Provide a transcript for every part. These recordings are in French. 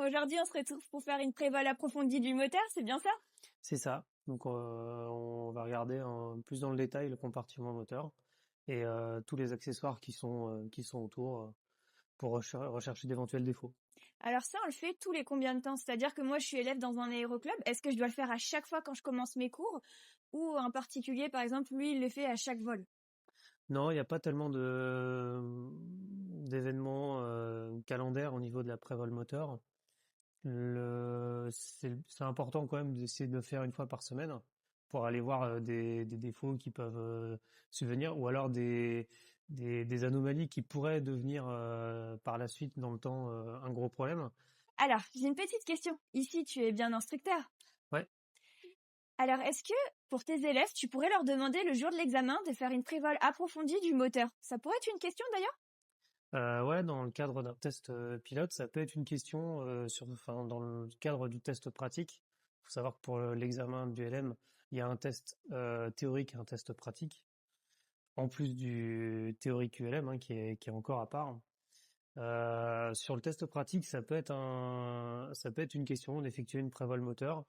aujourd'hui on se retrouve pour faire une prévole approfondie du moteur, c'est bien ça? C'est ça. Donc, on va regarder plus dans le détail le compartiment moteur et tous les accessoires qui sont autour pour rechercher d'éventuels défauts. Alors ça, on le fait tous les combien de temps? C'est-à-dire que moi, je suis élève dans un aéroclub. Est-ce que je dois le faire à chaque fois quand je commence mes cours? Ou un particulier, par exemple, lui, il le fait à chaque vol? Non, il n'y a pas tellement d'événements calendaires au niveau de la prévole moteur. C'est important quand même d'essayer de le faire une fois par semaine pour aller voir des défauts qui peuvent survenir ou alors des anomalies qui pourraient devenir par la suite dans le temps un gros problème. Alors, j'ai une petite question. Ici, tu es bien instructeur. Ouais. Alors, est-ce que pour tes élèves, tu pourrais leur demander le jour de l'examen de faire une prévole approfondie du moteur? Ça pourrait être une question d'ailleurs? Ouais, dans le cadre d'un test pilote, ça peut être une question enfin, dans le cadre du test pratique. Il faut savoir que pour l'examen du LM, il y a un test théorique et un test pratique, en plus du théorique ULM qui est encore à part. Sur le test pratique, ça peut être une question d'effectuer une prévole moteur,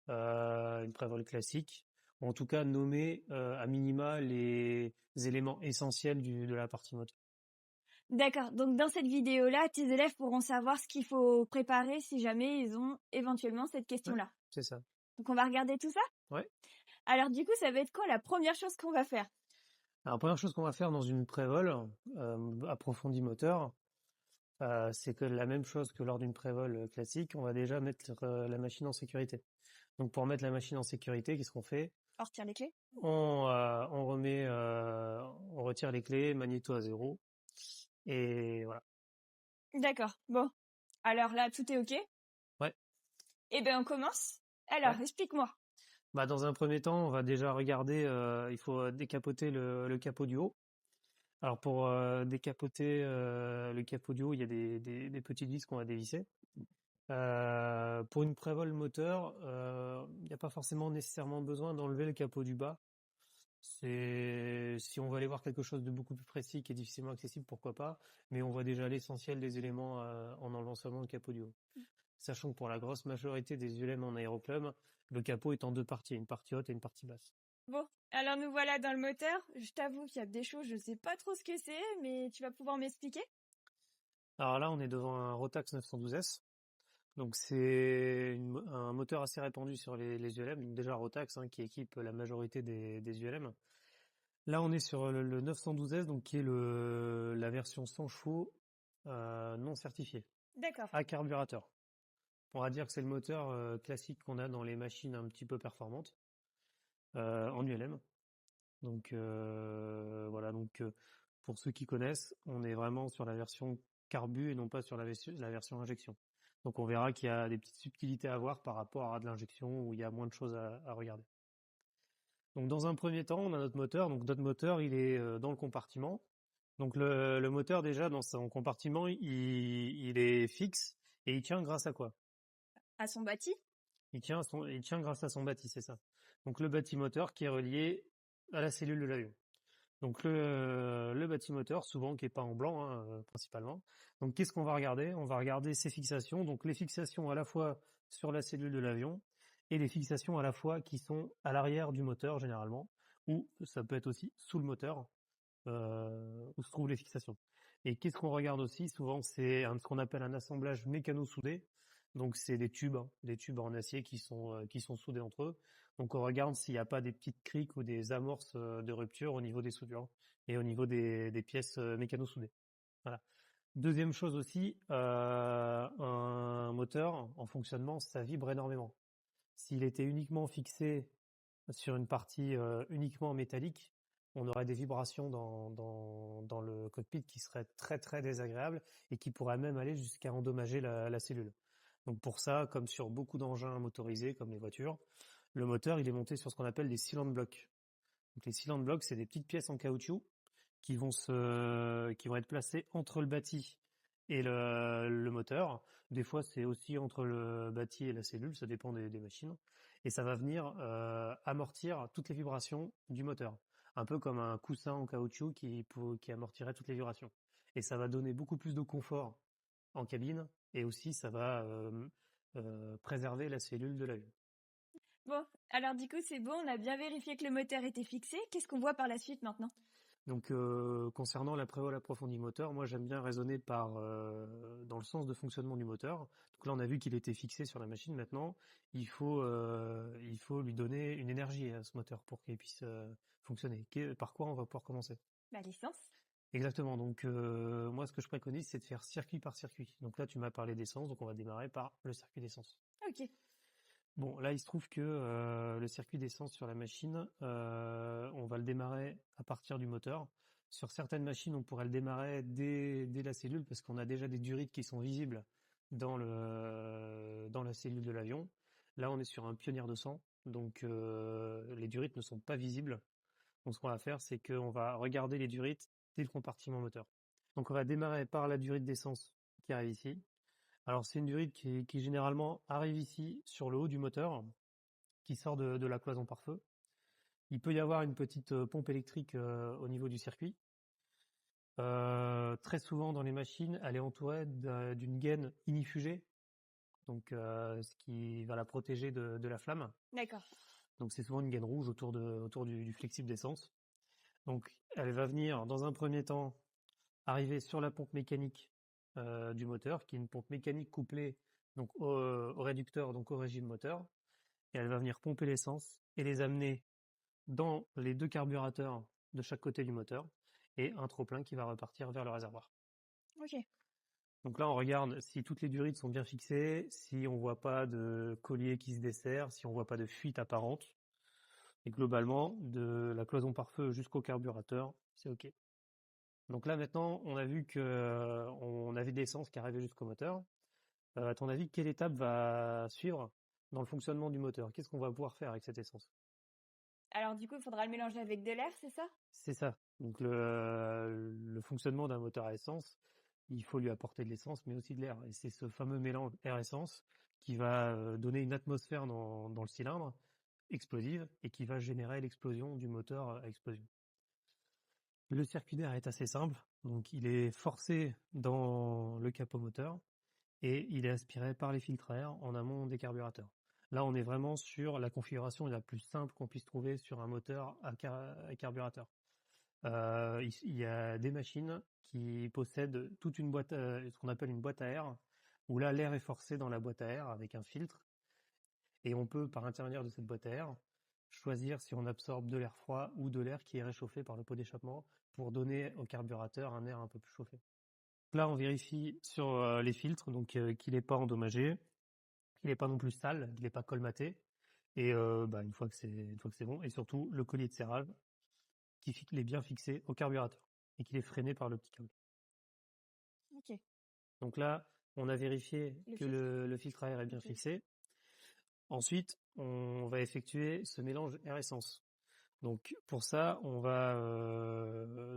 une prévole classique, ou en tout cas nommer à minima les éléments essentiels de la partie moteur. D'accord. Donc, dans cette vidéo-là, tes élèves pourront savoir ce qu'il faut préparer si jamais ils ont éventuellement cette Ouais, question-là. c'est ça. Donc, on va regarder tout ça? Ouais. Alors, du coup, ça va être quoi la première chose qu'on va faire? Alors, première chose qu'on va faire dans une prévol approfondie moteur, c'est que la même chose que lors d'une prévol classique, on va déjà mettre la machine en sécurité. Donc, pour mettre la machine en sécurité, qu'est-ce qu'on fait? On retire les clés? On remet, on retire les clés, magnéto à 0, et voilà. D'accord. Bon. Alors là, tout est OK? Ouais. Eh ben, on commence. Alors, Ouais. explique-moi. Bah, dans un premier temps, on va déjà regarder, il faut décapoter le capot du haut. Alors pour décapoter le capot du haut, il y a des petites vis qu'on va dévisser. Pour une prévol moteur, il n'y a pas forcément nécessairement besoin d'enlever le capot du bas. Si on veut aller voir quelque chose de beaucoup plus précis qui est difficilement accessible, pourquoi pas, mais on voit déjà l'essentiel des éléments en enlevant seulement le capot du haut. Sachant que pour la grosse majorité des ULM en aéroclub, le capot est en deux parties, une partie haute et une partie basse. Bon, alors nous voilà dans le moteur. Je t'avoue qu'il y a des choses, je sais pas trop ce que c'est, mais tu vas pouvoir m'expliquer? Alors là, on est devant un Rotax 912S. Donc c'est un moteur assez répandu sur les ULM, donc déjà Rotax qui équipe la majorité des ULM. Là on est sur le 912S, donc qui est la version 100 chevaux non certifiée, D'accord. à carburateur. On va dire que c'est le moteur classique qu'on a dans les machines un petit peu performantes en ULM. Donc voilà, donc pour ceux qui connaissent, on est vraiment sur la version carbu et non pas sur la version injection. Donc on verra qu'il y a des petites subtilités à voir par rapport à de l'injection où il y a moins de choses à regarder. Donc dans un premier temps, on a notre moteur. Donc notre moteur, il est dans le compartiment. Donc le moteur déjà dans son compartiment, il est fixe et il tient grâce à quoi? À son bâti? Il tient grâce à son bâti, c'est ça. Donc le bâti moteur qui est relié à la cellule de l'avion. Donc le bâtimoteur, souvent qui est peint en blanc principalement. Donc qu'est-ce qu'on va regarder? On va regarder ses fixations. Donc les fixations à la fois sur la cellule de l'avion et les fixations à la fois qui sont à l'arrière du moteur généralement, ou ça peut être aussi sous le moteur où se trouvent les fixations. Et qu'est-ce qu'on regarde aussi? Souvent c'est ce qu'on appelle un assemblage mécano-soudé. Donc c'est des tubes en acier qui sont soudés entre eux. Donc on regarde s'il n'y a pas des petites criques ou des amorces de rupture au niveau des soudures et au niveau des pièces mécano-soudées. Voilà. Deuxième chose aussi, un moteur en fonctionnement, ça vibre énormément. S'il était uniquement fixé sur une partie uniquement métallique, on aurait des vibrations dans le cockpit qui seraient très très désagréables et qui pourraient même aller jusqu'à endommager la cellule. Donc pour ça, comme sur beaucoup d'engins motorisés comme les voitures, le moteur il est monté sur ce qu'on appelle des cylinder blocks. Donc les cylinder blocks, c'est des petites pièces en caoutchouc qui vont être placées entre le bâti et le moteur. Des fois, c'est aussi entre le bâti et la cellule, ça dépend des machines. Et ça va venir amortir toutes les vibrations du moteur. Un peu comme un coussin en caoutchouc qui amortirait toutes les vibrations. Et ça va donner beaucoup plus de confort en cabine et aussi ça va préserver la cellule de l'avion. Bon, alors du coup, c'est bon, on a bien vérifié que le moteur était fixé. Qu'est-ce qu'on voit par la suite maintenant? Donc concernant la prévol approfondie moteur, moi j'aime bien raisonner dans le sens de fonctionnement du moteur. Donc là on a vu qu'il était fixé sur la machine. Maintenant il faut lui donner une énergie à ce moteur pour qu'il puisse fonctionner. Par quoi on va pouvoir commencer? Bah, l'essence. Exactement. Donc moi ce que je préconise c'est de faire circuit par circuit. Donc là tu m'as parlé d'essence, donc on va démarrer par le circuit d'essence. Ok. Bon, là, il se trouve que le circuit d'essence sur la machine, on va le démarrer à partir du moteur. Sur certaines machines, on pourrait le démarrer dès la cellule parce qu'on a déjà des durites qui sont visibles dans la cellule de l'avion. Là, on est sur un pionnier de sang, donc les durites ne sont pas visibles. Donc, ce qu'on va faire, c'est qu'on va regarder les durites dès le compartiment moteur. Donc, on va démarrer par la durite d'essence qui arrive ici. Alors c'est une durite qui généralement arrive ici sur le haut du moteur, qui sort de la cloison pare-feu. Il peut y avoir une petite pompe électrique au niveau du circuit. Très souvent dans les machines, elle est entourée d'une gaine inifugée, donc ce qui va la protéger de la flamme. D'accord. Donc c'est souvent une gaine rouge autour du flexible d'essence. Donc elle va venir dans un premier temps arriver sur la pompe mécanique du moteur, qui est une pompe mécanique couplée donc au réducteur, donc au régime moteur, et elle va venir pomper l'essence et les amener dans les deux carburateurs de chaque côté du moteur, et un trop-plein qui va repartir vers le réservoir. Ok. Donc là, on regarde si toutes les durites sont bien fixées, si on voit pas de collier qui se dessert, si on voit pas de fuite apparente, et globalement, de la cloison pare-feu jusqu'au carburateur, c'est OK. Donc là, maintenant, on a vu que on avait de l'essence qui arrivait jusqu'au moteur. À ton avis, quelle étape va suivre dans le fonctionnement du moteur? Qu'est-ce qu'on va pouvoir faire avec cette essence? Alors du coup, il faudra le mélanger avec de l'air, c'est ça? C'est ça. Donc le fonctionnement d'un moteur à essence, il faut lui apporter de l'essence, mais aussi de l'air. Et c'est ce fameux mélange air-essence qui va donner une atmosphère dans le cylindre explosive et qui va générer l'explosion du moteur à explosion. Le circuit d'air est assez simple, donc il est forcé dans le capot moteur et il est aspiré par les filtres à air en amont des carburateurs. Là, on est vraiment sur la configuration la plus simple qu'on puisse trouver sur un moteur à carburateur. Il y a des machines qui possèdent toute une boîte, ce qu'on appelle une boîte à air, où là, l'air est forcé dans la boîte à air avec un filtre, et on peut, par intermédiaire de cette boîte à air, choisir si on absorbe de l'air froid ou de l'air qui est réchauffé par le pot d'échappement pour donner au carburateur un air un peu plus chauffé. Là, on vérifie sur les filtres, donc qu'il n'est pas endommagé, qu'il n'est pas non plus sale, qu'il n'est pas colmaté, et une fois que c'est bon, et surtout le collier de serrage qu'il est bien fixé au carburateur et qu'il est freiné par le petit câble. Ok. Donc là, on a vérifié que le filtre à air est bien fixé. Ensuite, on va effectuer ce mélange air-essence. Donc pour ça,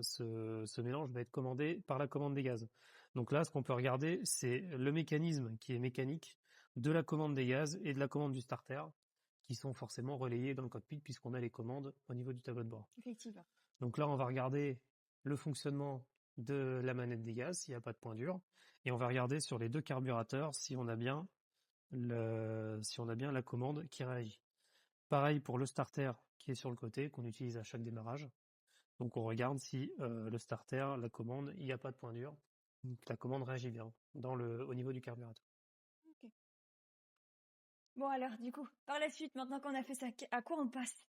ce mélange va être commandé par la commande des gaz. Donc là, ce qu'on peut regarder, c'est le mécanisme qui est mécanique de la commande des gaz et de la commande du starter, qui sont forcément relayés dans le cockpit puisqu'on a les commandes au niveau du tableau de bord. Effectivement. Donc là, on va regarder le fonctionnement de la manette des gaz, s'il n'y a pas de point dur, et on va regarder sur les deux carburateurs si on a bien la commande qui réagit. Pareil pour le starter qui est sur le côté, qu'on utilise à chaque démarrage. Donc on regarde si le starter, la commande, il n'y a pas de point dur, donc la commande réagit bien au niveau du carburateur. Ok. Bon alors, du coup, par la suite, maintenant qu'on a fait ça, à quoi on passe?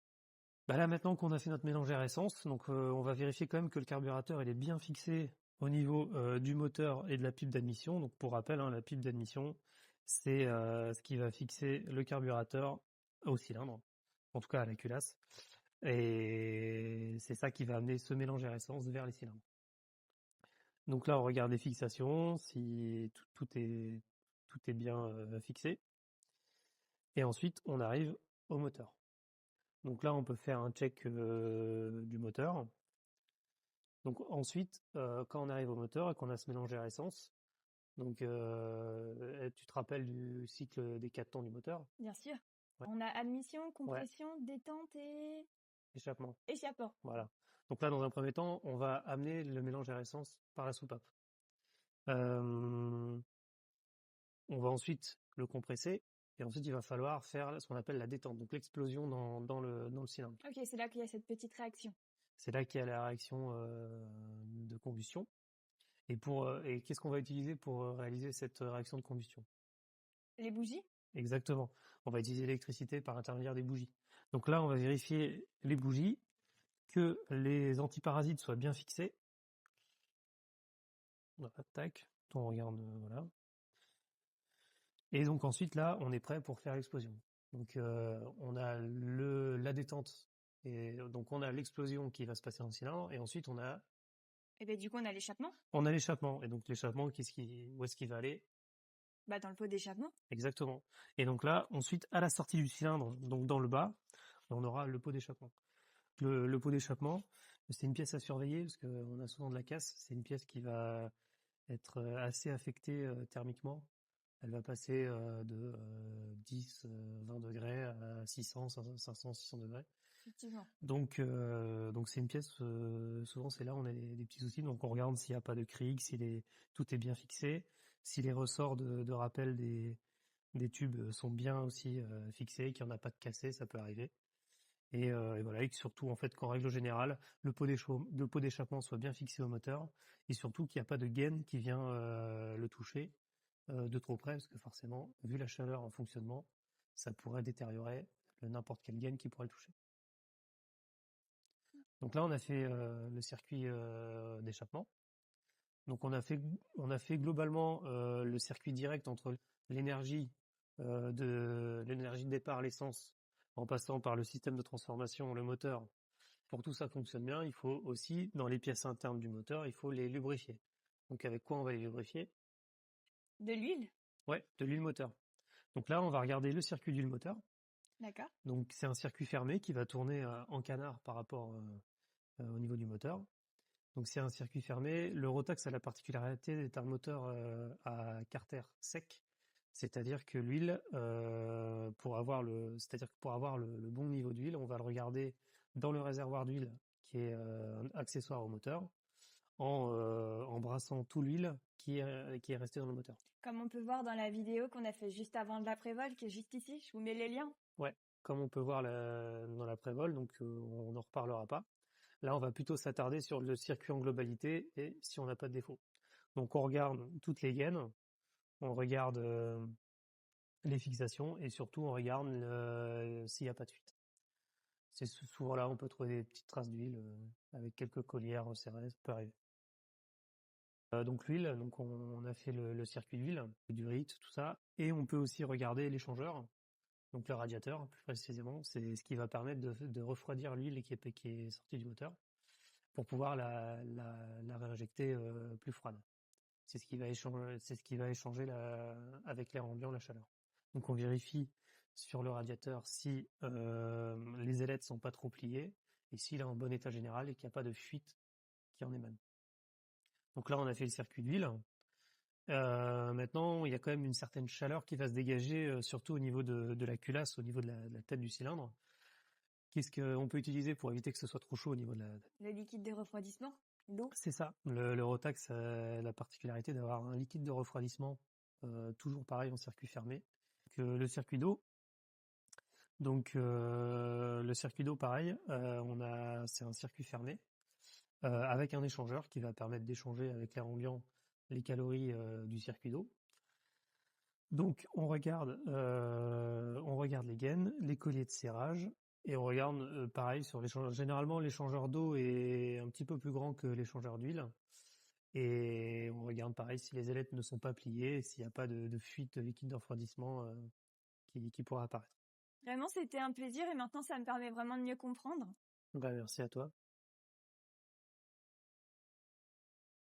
Là, maintenant qu'on a fait notre mélange air-essence, donc on va vérifier quand même que le carburateur il est bien fixé au niveau du moteur et de la pipe d'admission. Donc pour rappel, la pipe d'admission, c'est ce qui va fixer le carburateur au cylindre, en tout cas à la culasse. Et c'est ça qui va amener ce mélange air-essence vers les cylindres. Donc là, on regarde les fixations, si tout est bien fixé. Et ensuite, on arrive au moteur. Donc là, on peut faire un check du moteur. Donc ensuite, quand on arrive au moteur et qu'on a ce mélange air-essence, donc tu te rappelles du cycle des 4 temps du moteur? Bien sûr. Ouais. On a admission, compression, détente et Échappement. échappement. Voilà. Donc là, dans un premier temps, on va amener le mélange air-essence par la soupape. on va ensuite le compresser et ensuite il va falloir faire ce qu'on appelle la détente, donc l'explosion dans le cylindre. Ok, c'est là qu'il y a cette petite réaction. C'est là qu'il y a la réaction de combustion. Et qu'est-ce qu'on va utiliser pour réaliser cette réaction de combustion? Les bougies? Exactement. On va utiliser l'électricité par l'intermédiaire des bougies. Donc là, on va vérifier les bougies, que les antiparasites soient bien fixés. Voilà, tac, on regarde, voilà. Et donc ensuite, là, on est prêt pour faire l'explosion. Donc on a la détente, et donc on a l'explosion qui va se passer dans le cylindre, et ensuite Et bien du coup, on a l'échappement. on a l'échappement. Et donc l'échappement, où est-ce qu'il va aller? Bah, dans le pot d'échappement. Exactement. Et donc là, ensuite, à la sortie du cylindre, donc dans le bas, on aura le pot d'échappement. Le pot d'échappement, c'est une pièce à surveiller parce qu'on a souvent de la casse. C'est une pièce qui va être assez affectée thermiquement. Elle va passer de 10, 20 degrés à 600, 500, 600 degrés. Effectivement. Donc c'est une pièce, souvent c'est là où on a des petits soucis. Donc on regarde s'il n'y a pas de cric, si tout est bien fixé, si les ressorts de rappel des tubes sont bien aussi fixés, qu'il n'y en a pas de cassé, ça peut arriver. Et voilà, et que surtout en fait qu'en règle générale, le pot d'échappement soit bien fixé au moteur, et surtout qu'il n'y a pas de gaine qui vient le toucher de trop près, parce que forcément, vu la chaleur en fonctionnement, ça pourrait détériorer n'importe quelle gaine qui pourrait le toucher. Donc là, on a fait le circuit d'échappement. Donc on a fait globalement le circuit direct entre l'énergie l'énergie de départ, l'essence, en passant par le système de transformation, le moteur. Pour que tout ça fonctionne bien, il faut aussi, dans les pièces internes du moteur, il faut les lubrifier. Donc avec quoi on va les lubrifier? De l'huile? Ouais, de l'huile moteur. Donc là, on va regarder le circuit d'huile moteur. D'accord. Donc c'est un circuit fermé qui va tourner en canard par rapport au niveau du moteur. Donc c'est un circuit fermé. Le Rotax a la particularité d'être un moteur à carter sec, c'est-à-dire que l'huile, pour avoir le bon niveau d'huile, on va le regarder dans le réservoir d'huile qui est un accessoire au moteur, en brassant tout l'huile qui est restée dans le moteur. Comme on peut voir dans la vidéo qu'on a fait juste avant de l'après-vol, qui est juste ici, je vous mets les liens. Ouais, comme on peut voir dans l'après-vol, donc on n'en reparlera pas. Là, on va plutôt s'attarder sur le circuit en globalité et si on n'a pas de défaut. Donc on regarde toutes les gaines, on regarde les fixations et surtout on regarde s'il n'y a pas de fuite. C'est souvent là on peut trouver des petites traces d'huile avec quelques collières resserrées, ça peut arriver. Donc l'huile, donc on a fait le circuit d'huile, du RIT, tout ça, et on peut aussi regarder l'échangeur, donc le radiateur plus précisément, c'est ce qui va permettre de refroidir l'huile qui est sortie du moteur pour pouvoir la réinjecter plus froide. C'est ce qui va échanger avec l'air ambiant la chaleur. Donc on vérifie sur le radiateur si les ailettes sont pas trop pliées et s'il est en bon état général et qu'il n'y a pas de fuite qui en émane. Donc là on a fait le circuit d'huile. Maintenant il y a quand même une certaine chaleur qui va se dégager surtout au niveau de la culasse, au niveau de la tête du cylindre. Qu'est-ce qu'on peut utiliser pour éviter que ce soit trop chaud au niveau de Le liquide de refroidissement? L'eau? C'est ça. Le Rotax a la particularité d'avoir un liquide de refroidissement toujours pareil en circuit fermé que le circuit d'eau. Donc le circuit d'eau pareil, c'est un circuit fermé avec un échangeur qui va permettre d'échanger avec l'air ambiant les calories du circuit d'eau. Donc on regarde les gaines, les colliers de serrage et on regarde pareil sur l'échangeur. Généralement l'échangeur d'eau est un petit peu plus grand que l'échangeur d'huile. Et on regarde pareil si les ailettes ne sont pas pliées, s'il n'y a pas de fuite de liquide de refroidissement qui pourra apparaître. Vraiment, c'était un plaisir et maintenant ça me permet vraiment de mieux comprendre. Bah, merci à toi.